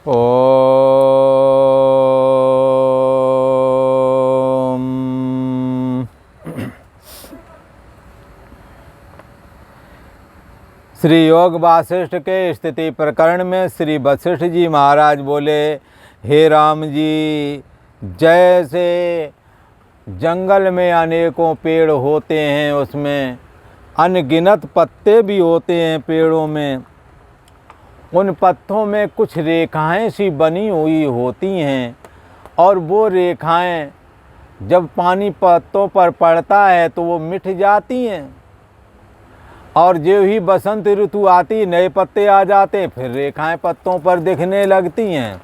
ओम। श्री योग वासिष्ठ के स्थिति प्रकरण में श्री वशिष्ठ जी महाराज बोले, हे राम जी, जैसे जंगल में अनेकों पेड़ होते हैं, उसमें अनगिनत पत्ते भी होते हैं पेड़ों में, उन पत्तों में कुछ रेखाएं सी बनी हुई होती हैं और वो रेखाएं जब पानी पत्तों पर पड़ता है तो वो मिट जाती हैं, और जो ही बसंत ऋतु आती नए पत्ते आ जाते, फिर रेखाएं पत्तों पर दिखने लगती हैं।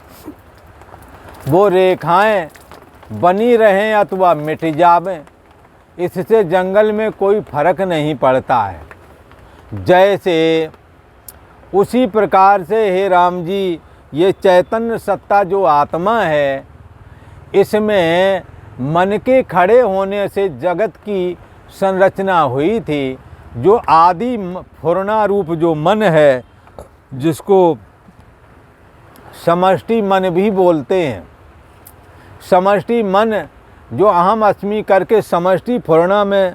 वो रेखाएं बनी रहें अथवा मिट जावें, इससे जंगल में कोई फर्क नहीं पड़ता है। जैसे उसी प्रकार से हे राम जी, ये चैतन्य सत्ता जो आत्मा है, इसमें मन के खड़े होने से जगत की संरचना हुई थी। जो आदि फुरना रूप जो मन है, जिसको समष्टि मन भी बोलते हैं, समष्टि मन जो अहम अस्मि करके समष्टि फुरना में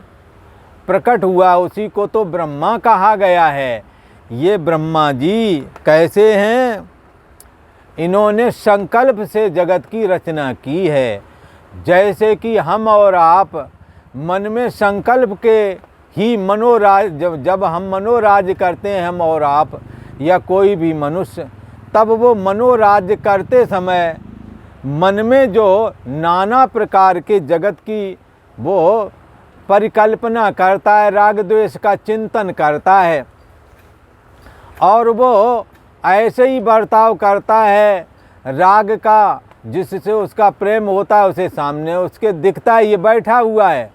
प्रकट हुआ, उसी को तो ब्रह्मा कहा गया है। ये ब्रह्मा जी कैसे हैं? इन्होंने संकल्प से जगत की रचना की है। जैसे कि हम और आप मन में संकल्प के ही मनोराज, जब हम मनोराज करते हैं, हम और आप या कोई भी मनुष्य, तब वो मनोराज करते समय मन में जो नाना प्रकार के जगत की वो परिकल्पना करता है, राग द्वेष का चिंतन करता है, और वो ऐसे ही बर्ताव करता है राग का, जिससे उसका प्रेम होता है उसे सामने उसके दिखता है, ये बैठा हुआ है।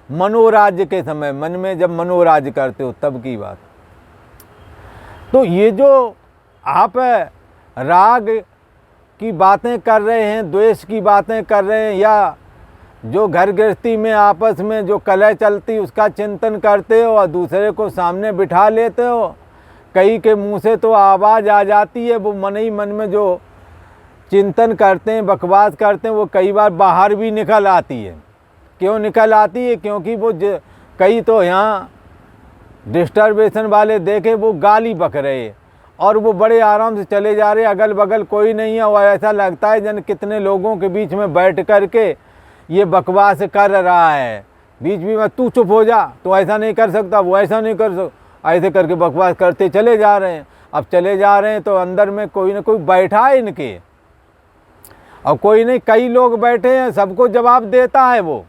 मनोराज्य के समय, मन में जब मनोराज्य करते हो तब की बात। तो ये जो आप राग की बातें कर रहे हैं, द्वेष की बातें कर रहे हैं, या जो घर गृहस्थी में आपस में जो कलह चलती उसका चिंतन करते हो और दूसरे को सामने बिठा लेते हो, कई के मुंह से तो आवाज़ आ जाती है, वो मन ही मन में जो चिंतन करते हैं, बकवास करते हैं, वो कई बार बाहर भी निकल आती है। क्यों निकल आती है? क्योंकि वो कई तो यहाँ डिस्टर्बेशन वाले देखे वो गाली बक रहे और वो बड़े आराम से चले जा रहे, अगल बगल कोई नहीं है, और ऐसा लगता है जन कितने लोगों के बीच में बैठ कर के ये बकवास कर रहा है। बीच बीच में तू चुप हो जा, तो ऐसा नहीं कर सकता, वो ऐसा नहीं कर सकता, ऐसे करके बकवास करते चले जा रहे हैं। अब चले जा रहे हैं तो अंदर में कोई ना कोई बैठा है इनके, और कोई नहीं, कई लोग बैठे हैं, सबको जवाब देता है। वो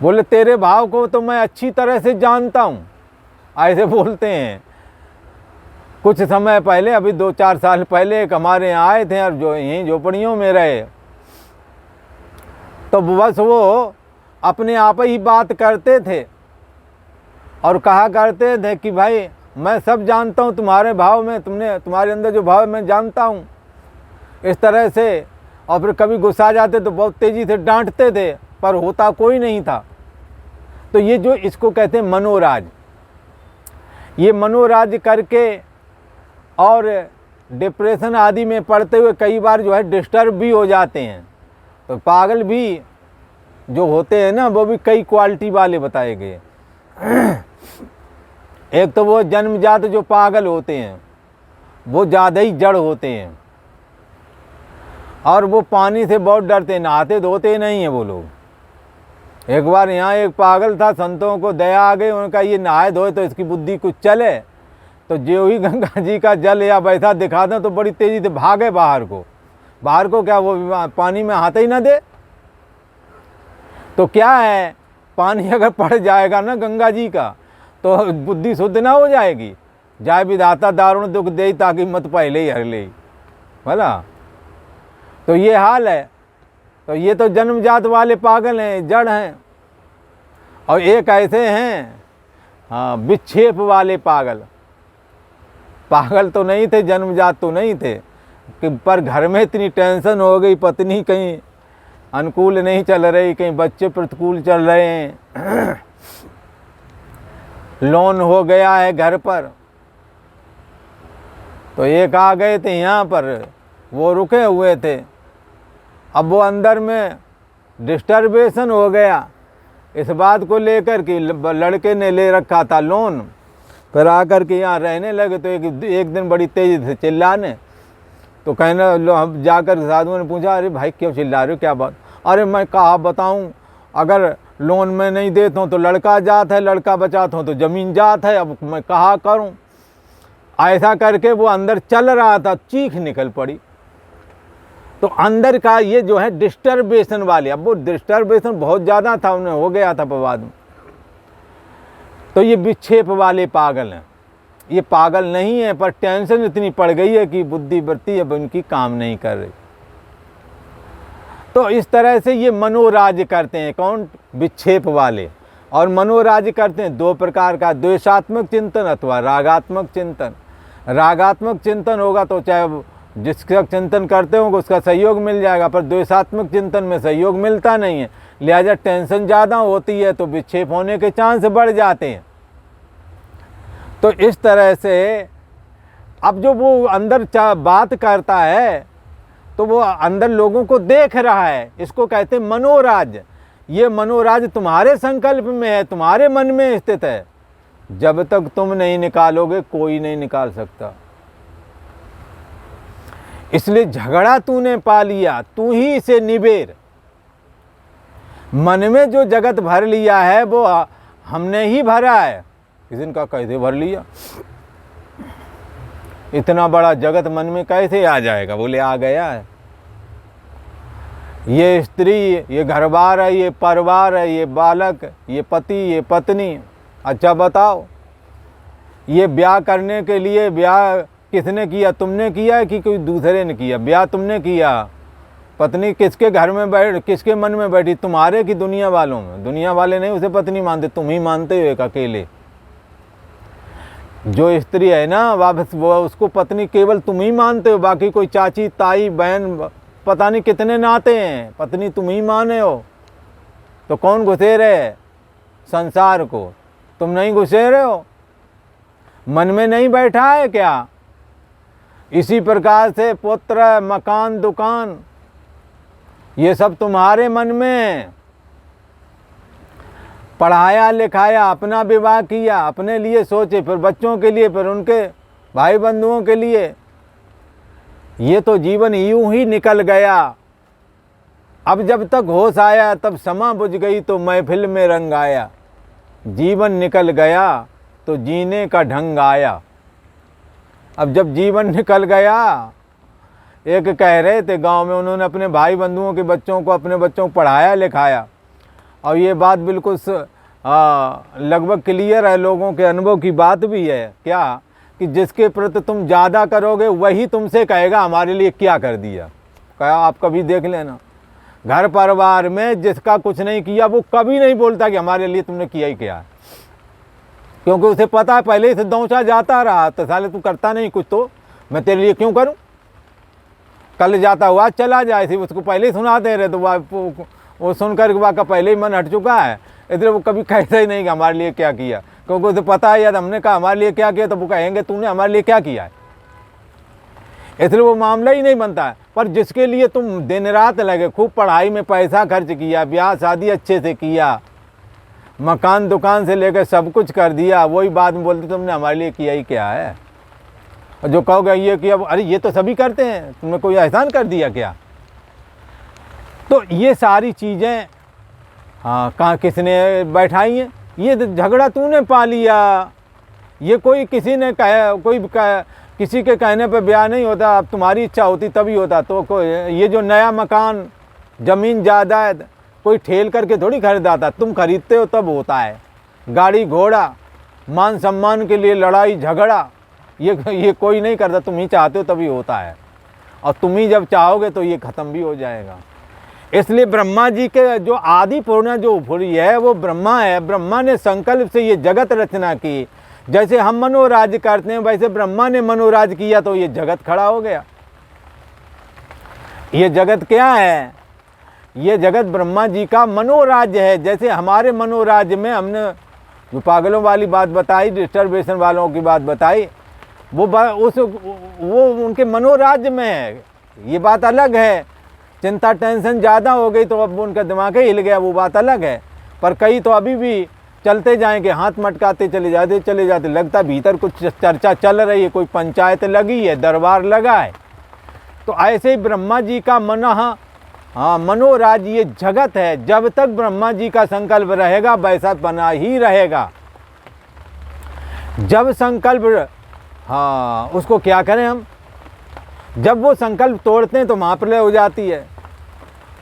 बोले तेरे भाव को तो मैं अच्छी तरह से जानता हूँ, ऐसे बोलते हैं। कुछ समय पहले, अभी 2-4 साल पहले, एक हमारे यहाँ आए थे और जो यहीं झोपड़ियों में रहे, तो बस वो अपने आप ही बात करते थे और कहा करते थे कि भाई मैं सब जानता हूँ तुम्हारे भाव में, तुम्हारे अंदर जो भाव है मैं जानता हूँ, इस तरह से। और फिर कभी गुस्सा जाते तो बहुत तेज़ी से डांटते थे, पर होता कोई नहीं था। तो ये जो इसको कहते हैं मनोराज, ये मनोराज करके और डिप्रेशन आदि में पड़ते हुए कई बार जो है डिस्टर्ब भी हो जाते हैं। तो पागल भी जो होते हैं ना, वो भी कई क्वालिटी वाले बताए गए। एक तो वो जन्मजात जो पागल होते हैं, वो ज़्यादा ही जड़ होते हैं, और वो पानी से बहुत डरते हैं, नहाते धोते नहीं हैं वो लोग। एक बार यहाँ एक पागल था, संतों को दया आ गई, उनका ये नहाए धोए तो इसकी बुद्धि कुछ चले, तो जो ही गंगा जी का जल या वैसा दिखा दें तो बड़ी तेज़ी से भागे बाहर को क्या वो पानी में हाथ ही ना दे। तो क्या है, पानी अगर पड़ जाएगा ना गंगा जी का तो बुद्धि शुद्ध ना हो जाएगी। जाय विधाता दारुण दुख दे ताकि मत पहले ही हर ले, भला। तो ये हाल है। तो ये तो जन्मजात वाले पागल हैं, जड़ हैं। और एक ऐसे हैं, हाँ, विक्षेप वाले पागल तो नहीं थे, जन्मजात तो नहीं थे, पर घर में इतनी टेंशन हो गई, पत्नी कहीं अनुकूल नहीं चल रही, कहीं बच्चे प्रतिकूल चल रहे हैं, लोन हो गया है घर पर, तो एक आ गए थे यहाँ पर, वो रुके हुए थे। अब वो अंदर में डिस्टर्बेशन हो गया इस बात को लेकर कि लड़के ने ले रखा था लोन, फिर आकर के यहाँ रहने लगे। तो एक दिन बड़ी तेज़ी से चिल्लाने, तो कहना लो, हम जाकर साधुओं ने पूछा, अरे भाई क्यों चिल्ला रहे हो, क्या बात? अरे मैं कहा बताऊं, अगर लोन में नहीं देता हूँ तो लड़का जात है, लड़का बचाता हूँ तो ज़मीन जात है, अब मैं कहा करूँ? ऐसा करके वो अंदर चल रहा था, चीख निकल पड़ी। तो अंदर का ये जो है डिस्टर्बेशन वाले, अब वो डिस्टर्बेशन बहुत ज़्यादा था, उन्हें हो गया था बवाद में। तो ये विक्षेप वाले पागल हैं। ये पागल नहीं है, पर टेंशन इतनी पड़ गई है कि बुद्धि वृत्ति अब उनकी काम नहीं कर रही। तो इस तरह से ये मनोराज्य करते हैं। कौन? विक्षेप वाले। और मनोराज्य करते हैं दो प्रकार का, द्वेषात्मक चिंतन अथवा रागात्मक चिंतन। रागात्मक चिंतन होगा तो चाहे जिसका चिंतन करते होंगे उसका सहयोग मिल जाएगा, पर द्वेषात्मक चिंतन में सहयोग मिलता नहीं है, लिहाजा टेंशन ज़्यादा होती है तो विक्षेप होने के चांस बढ़ जाते हैं। तो इस तरह से अब जो वो अंदर बात करता है तो वो अंदर लोगों को देख रहा है, इसको कहते हैं मनोराज्य। ये मनोराज्य तुम्हारे संकल्प में है, तुम्हारे मन में स्थित है। जब तक तुम नहीं निकालोगे कोई नहीं निकाल सकता। इसलिए झगड़ा तूने पा लिया, तू ही इसे निबेर। मन में जो जगत भर लिया है वो हमने ही भरा है। किसी ने कहा कैसे भर लिया? इतना बड़ा जगत मन में कैसे आ जाएगा? बोले आ गया है। ये स्त्री, ये घरबार है, ये परिवार है, ये बालक, ये पति, ये पत्नी। अच्छा बताओ, ये ब्याह करने के लिए ब्याह किसने किया? तुमने किया है कि कोई दूसरे ने किया? ब्याह तुमने किया। पत्नी किसके घर में बैठ, किसके मन में बैठी? तुम्हारे कि दुनिया वालों में? दुनिया वाले नहीं उसे पत्नी मानते, तुम ही मानते हो एक अकेले। जो स्त्री है ना वापस वो उसको पत्नी केवल तुम ही मानते हो, बाकी कोई चाची ताई बहन पता नहीं कितने नाते हैं, पत्नी तुम ही माने हो। तो कौन घुसेरे है संसार को? तुम नहीं घुसेरे हो? मन में नहीं बैठा है क्या? इसी प्रकार से पुत्र, मकान, दुकान, ये सब तुम्हारे मन में। पढ़ाया लिखाया, अपना विवाह किया, अपने लिए सोचे, फिर बच्चों के लिए, फिर उनके भाई बंधुओं के लिए। ये तो जीवन यूं ही निकल गया। अब जब तक होश आया तब समा बुझ गई तो महफिल में रंग आया। जीवन निकल गया तो जीने का ढंग आया। अब जब जीवन निकल गया, एक कह रहे थे गांव में, उन्होंने अपने भाई बंधुओं के बच्चों को, अपने बच्चों को पढ़ाया लिखाया, और ये बात बिल्कुल लगभग क्लियर है, लोगों के अनुभव की बात भी है क्या, कि जिसके प्रति तुम ज़्यादा करोगे वही तुमसे कहेगा हमारे लिए क्या कर दिया। कहा आप कभी देख लेना, घर परिवार में जिसका कुछ नहीं किया वो कभी नहीं बोलता कि हमारे लिए तुमने किया ही क्या, क्योंकि उसे पता है पहले से दौचा जाता रहा, तो साले तू करता नहीं कुछ तो मैं तेरे लिए क्यों करूं। कल जाता हुआ चला जाए, थी उसको पहले ही सुना दे रहे, तो वो सुनकर वाका पहले ही मन हट चुका है, इसलिए वो कभी कहता ही नहीं कि हमारे लिए क्या किया, क्योंकि उसे पता है यार हमने कहा हमारे लिए क्या किया तो वो कहेंगे तूने हमारे लिए क्या किया है, इसलिए वो मामला ही नहीं बनता है। पर जिसके लिए तुम दिन रात लगे, खूब पढ़ाई में पैसा खर्च किया, ब्याह शादी अच्छे से किया, मकान दुकान से लेकर सब कुछ कर दिया, वही बात में बोलते तुमने हमारे लिए किया ही क्या है। और जो कहोगे ये किया, अरे ये तो सभी करते हैं, तुमने कोई एहसान कर दिया क्या। तो ये सारी चीज़ें हाँ कहाँ किसने बैठाई हैं, ये झगड़ा तूने पा लिया। ये कोई किसी ने कहा, किसी के कहने पे ब्याह नहीं होता, अब तुम्हारी इच्छा होती तभी होता। तो कोई ये जो नया मकान, ज़मीन जायदाद कोई ठेल करके थोड़ी खरीदाता, तुम खरीदते हो तब होता है। गाड़ी घोड़ा, मान सम्मान के लिए लड़ाई झगड़ा, ये कोई नहीं करता, तुम ही चाहते हो तभी होता है, और तुम ही जब चाहोगे तो ये ख़त्म भी हो जाएगा। इसलिए ब्रह्मा जी के जो आदि पूर्ण जो भूरी है वो ब्रह्मा है। ब्रह्मा ने संकल्प से ये जगत रचना की। जैसे हम मनोराज्य करते हैं वैसे ब्रह्मा ने मनोराज्य किया तो ये जगत खड़ा हो गया। ये जगत क्या है? ये जगत ब्रह्मा जी का मनोराज्य है। जैसे हमारे मनोराज्य में हमने जो पागलों वाली बात बताई, डिस्टर्बेशन वालों की बात बताई, वो उनके मनोराज्य में है, ये बात अलग है। चिंता टेंशन ज़्यादा हो गई तो अब उनका दिमाग ही हिल गया, वो बात अलग है। पर कई तो अभी भी चलते जाएंगे, हाथ मटकाते चले जाते, लगता भीतर कुछ चर्चा चल रही है, कोई पंचायत लगी है, दरबार लगा है। तो ऐसे ही ब्रह्मा जी का मनोराज्य ये जगत है, जब तक ब्रह्मा जी का संकल्प रहेगा वैसा बना ही रहेगा। जब संकल्प उसको क्या करें हम, जब वो संकल्प तोड़ते हैं तो महाप्रलय हो जाती है।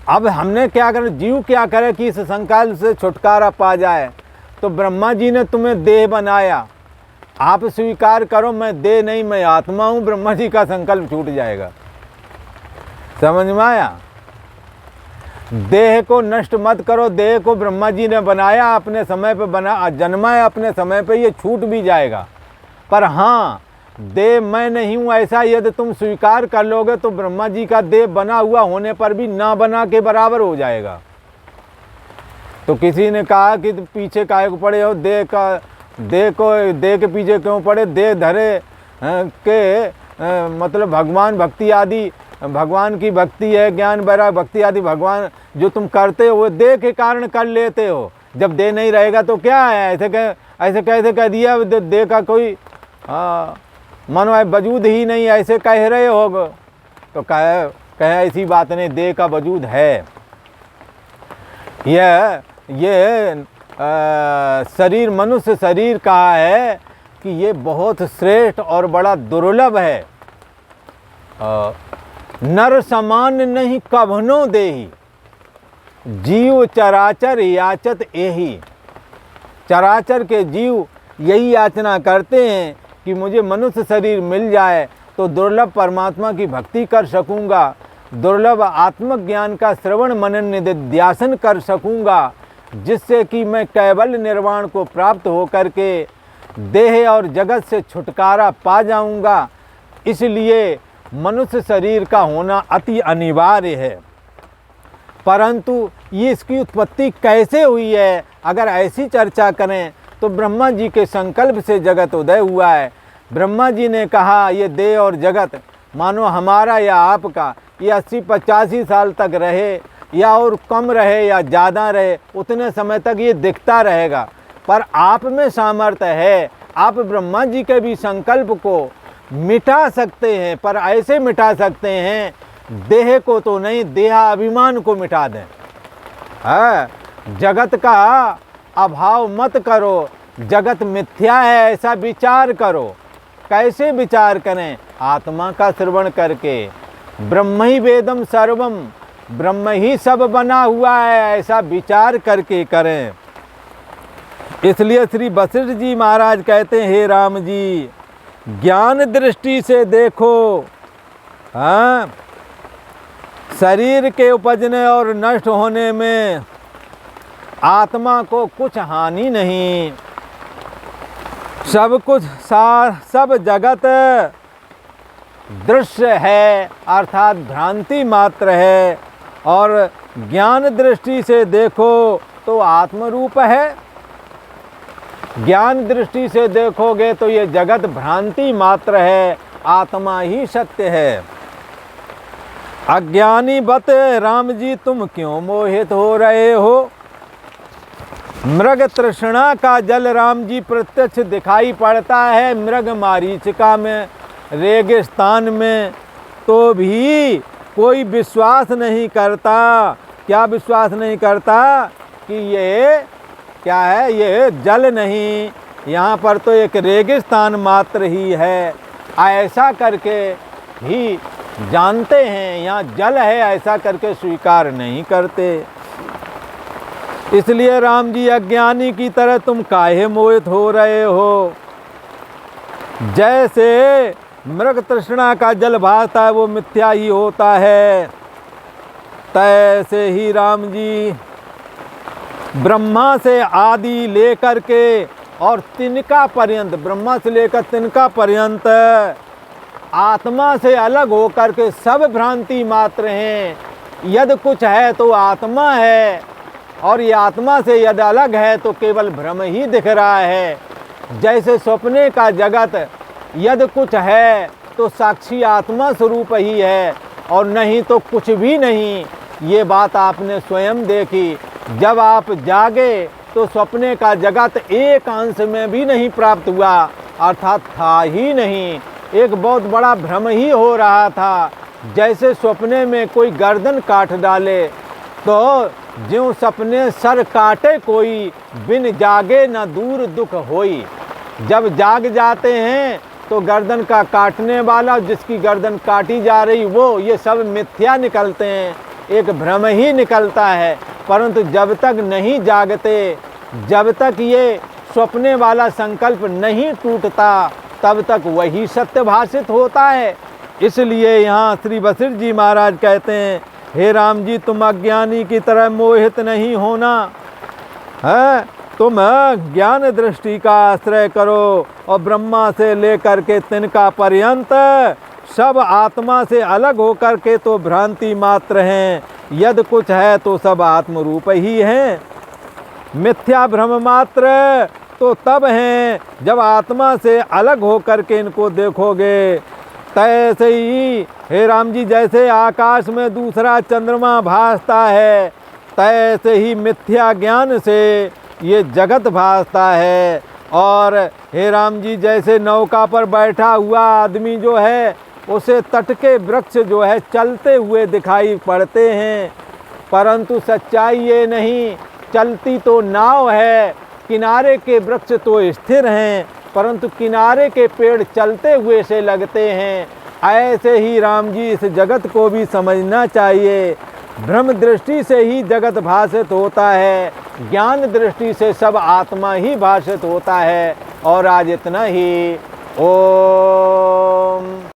अब हमने क्या करें, जीव क्या करे कि इस संकल्प से छुटकारा पा जाए। तो ब्रह्मा जी ने तुम्हें देह बनाया, आप स्वीकार करो मैं देह नहीं मैं आत्मा हूँ, ब्रह्मा जी का संकल्प छूट जाएगा। समझ में आया? देह को नष्ट मत करो, देह को ब्रह्मा जी ने बनाया, अपने समय पे जन्मा है, अपने समय पे ये छूट भी जाएगा। पर हाँ, देह मैं नहीं हूँ ऐसा यदि तुम स्वीकार कर लोगे तो ब्रह्मा जी का देह बना हुआ होने पर भी ना बना के बराबर हो जाएगा। तो किसी ने कहा कि पीछे काहे को पड़े हो, देह के पीछे क्यों पड़े, देह धरे मतलब भगवान भक्ति आदि, भगवान की भक्ति है, ज्ञान वैराग भक्ति आदि भगवान जो तुम करते हो वो देह के कारण कर लेते हो। जब देह नहीं रहेगा तो क्या है, ऐसे कैसे कह दिया देह का कोई मानो वजूद ही नहीं, ऐसे कह रहे हो। तो कहे ऐसी बात नहीं, देह का वजूद है। ये शरीर, मनुष्य शरीर कहा है कि ये बहुत श्रेष्ठ और बड़ा दुर्लभ है। नर समान नहीं कभनो देही, जीव चराचर याचत एही। चराचर के जीव यही याचना करते हैं कि मुझे मनुष्य शरीर मिल जाए तो दुर्लभ परमात्मा की भक्ति कर सकूंगा, दुर्लभ आत्मज्ञान का श्रवण मनन निधिध्यासन कर सकूंगा, जिससे कि मैं कैवल्य निर्वाण को प्राप्त होकर के देह और जगत से छुटकारा पा जाऊंगा। इसलिए मनुष्य शरीर का होना अति अनिवार्य है। परंतु ये इसकी उत्पत्ति कैसे हुई है, अगर ऐसी चर्चा करें तो ब्रह्मा जी के संकल्प से जगत उदय हुआ है। ब्रह्मा जी ने कहा ये देह और जगत मानो हमारा या आपका, ये 80-85 साल तक रहे या और कम रहे या ज़्यादा रहे, उतने समय तक ये दिखता रहेगा। पर आप में सामर्थ्य है, आप ब्रह्मा जी के भी संकल्प को मिटा सकते हैं। पर ऐसे मिटा सकते हैं, देह को तो नहीं, देहाभिमान को मिटा दें। जगत का अभाव मत करो, जगत मिथ्या है ऐसा विचार करो। कैसे विचार करें? आत्मा का श्रवण करके। ब्रह्म ही वेदम सर्वम, ब्रह्म ही सब बना हुआ है ऐसा विचार करके करें। इसलिए श्री वशिष्ठ जी महाराज कहते हैं, हे राम जी ज्ञान दृष्टि से देखो, शरीर के उपजने और नष्ट होने में आत्मा को कुछ हानि नहीं। सब कुछ सब जगत दृश्य है अर्थात भ्रांति मात्र है, और ज्ञान दृष्टि से देखो तो आत्मरूप है। ज्ञान दृष्टि से देखोगे तो ये जगत भ्रांति मात्र है, आत्मा ही सत्य है। अज्ञानी बत राम जी तुम क्यों मोहित हो रहे हो? मृग तृष्णा का जल राम जी प्रत्यक्ष दिखाई पड़ता है मृग मारीचिका में, रेगिस्तान में, तो भी कोई विश्वास नहीं करता। क्या विश्वास नहीं करता? कि ये क्या है, ये जल नहीं, यहाँ पर तो एक रेगिस्तान मात्र ही है, ऐसा करके ही जानते हैं। यहाँ जल है ऐसा करके स्वीकार नहीं करते। इसलिए राम जी अज्ञानी की तरह तुम काहे मोहित हो रहे हो? जैसे मृग तृष्णा का जल भासता है वो मिथ्या ही होता है, तैसे ही राम जी ब्रह्मा से आदि लेकर के और तिनका पर्यंत, ब्रह्मा से लेकर तिनका पर्यंत आत्मा से अलग होकर के सब भ्रांति मात्र हैं। यदि कुछ है तो आत्मा है, और ये आत्मा से यदि अलग है तो केवल भ्रम ही दिख रहा है। जैसे सपने का जगत यदि कुछ है तो साक्षी आत्मा स्वरूप ही है और नहीं तो कुछ भी नहीं। ये बात आपने स्वयं देखी। जब आप जागे तो सपने का जगत एक अंश में भी नहीं प्राप्त हुआ, अर्थात था ही नहीं। एक बहुत बड़ा भ्रम ही हो रहा था। जैसे सपने में कोई गर्दन काट डाले तो ज्यों सपने सर काटे कोई, बिन जागे न दूर दुख होई। जब जाग जाते हैं तो गर्दन का काटने वाला, जिसकी गर्दन काटी जा रही वो, ये सब मिथ्या निकलते हैं, एक भ्रम ही निकलता है। परंतु जब तक नहीं जागते, जब तक ये स्वप्ने वाला संकल्प नहीं टूटता, तब तक वही सत्य भाषित होता है। इसलिए यहाँ श्री वशिष्ठ जी महाराज कहते हैं, हे राम जी, तुम अज्ञानी की तरह मोहित नहीं होना है, तुम ज्ञान दृष्टि का आश्रय करो और ब्रह्मा से लेकर के तिनका पर्यंत सब आत्मा से अलग होकर के तो भ्रांति मात्र हैं। यदि कुछ है तो सब आत्म रूप ही हैं। मिथ्या भ्रम मात्र तो तब हैं जब आत्मा से अलग होकर के इनको देखोगे। तैसे ही हे राम जी, जैसे आकाश में दूसरा चंद्रमा भासता है, तैसे ही मिथ्या ज्ञान से ये जगत भासता है। और हे राम जी, जैसे नौका पर बैठा हुआ आदमी जो है, उसे तट के वृक्ष जो है चलते हुए दिखाई पड़ते हैं, परंतु सच्चाई ये नहीं। चलती तो नाव है, किनारे के वृक्ष तो स्थिर हैं, परंतु किनारे के पेड़ चलते हुए से लगते हैं। ऐसे ही राम जी, इस जगत को भी समझना चाहिए। ब्रह्म दृष्टि से ही जगत भाषित होता है, ज्ञान दृष्टि से सब आत्मा ही भाषित होता है। और आज इतना ही। ओम।